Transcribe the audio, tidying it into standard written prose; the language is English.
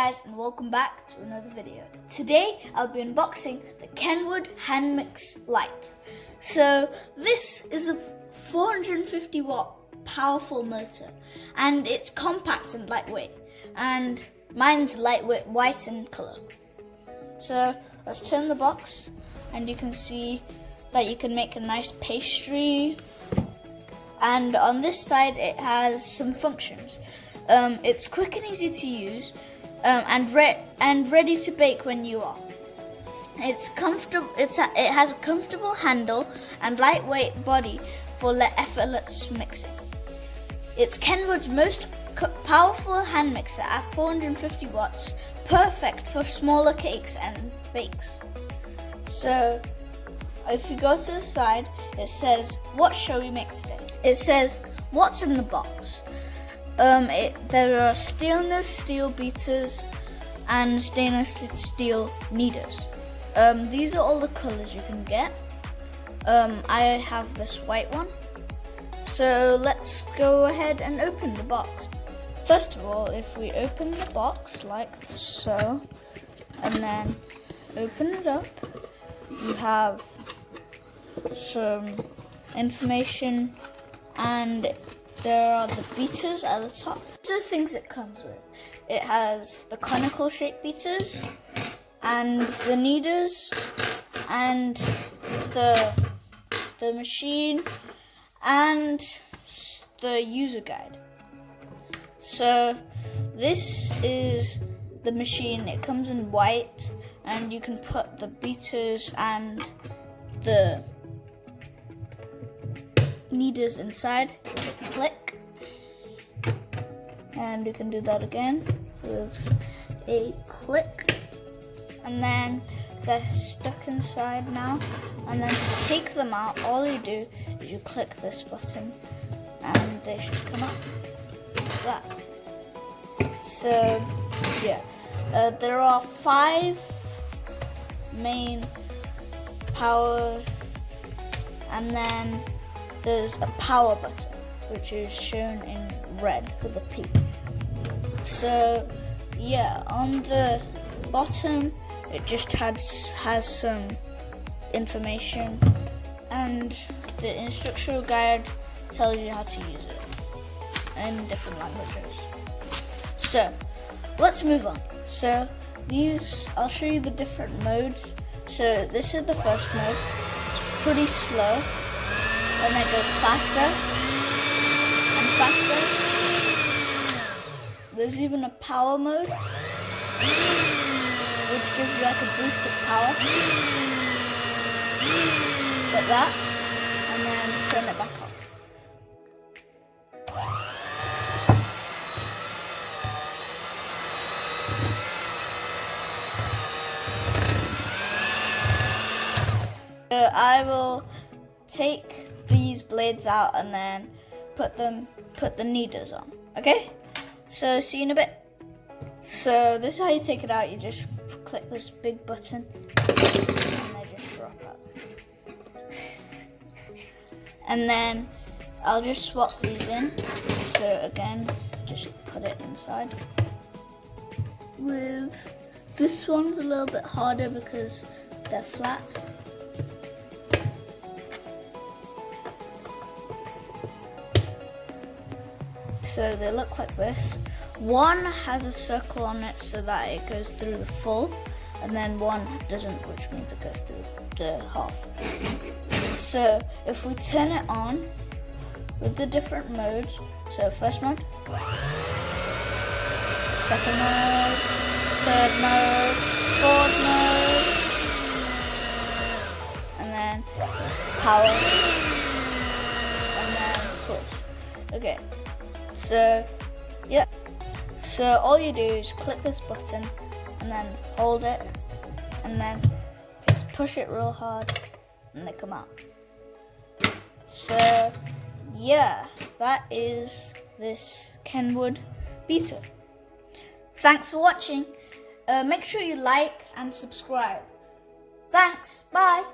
guys, and welcome back to another video. Today I'll be unboxing the Kenwood Hand Mix Lite. So this is a 450 watt powerful motor, and it's compact and lightweight, and mine's lightweight white in colour. So let's turn the box, and you can see that you can make a nice pastry, and on this side it has some functions. It's quick and easy to use, and ready to bake when you are. It's comfortable. It has a comfortable handle and lightweight body for effortless mixing. It's Kenwood's most powerful hand mixer at 450 watts, perfect for smaller cakes and bakes. So, if you go to the side, it says, "What shall we make today?" It says, "What's in the box?" There are stainless steel beaters and stainless steel kneaders. These are all the colours you can get. I have this white one. So let's go ahead and open the box. First of all, if we open the box like so, and then open it up, you have some information, and there are the beaters at the top. These are the things it comes with. It has the conical shaped beaters, and the kneaders, and the machine, and the user guide. So this is the machine. It comes in white, and you can put the beaters and the kneaders inside with a click, and you can do that again with a click, and then they're stuck inside now. And then to take them out, all you do is you click this button and they should come up like that. So yeah, there are 5 main power, and then there's a power button, which is shown in red with a P. So yeah, on the bottom it just has some information, and the instructional guide tells you how to use it in different languages. So let's move on. So I'll show you the different modes. So this is the first mode. It's pretty slow, and then it goes faster and faster. There's even a power mode, which gives you like a boost of power, like that, and then turn it back off. So I will take these blades out and then put the kneaders on. Okay? So see you in a bit. So this is how you take it out. You just click this big button and they just drop out. And then I'll just swap these in. So again, just put it inside. With this one's a little bit harder because they're flat. So they look like this. One has a circle on it so that it goes through the full, and then one doesn't, which means it goes through the half. So if we turn it on with the different modes, so first mode, second mode, third mode, fourth mode, and then power, and then push. Okay. So, yeah. So all you do is click this button and then hold it, and then just push it real hard and they come out. So yeah, that is this Kenwood beater. Thanks for watching. Make sure you like and subscribe. Thanks. Bye.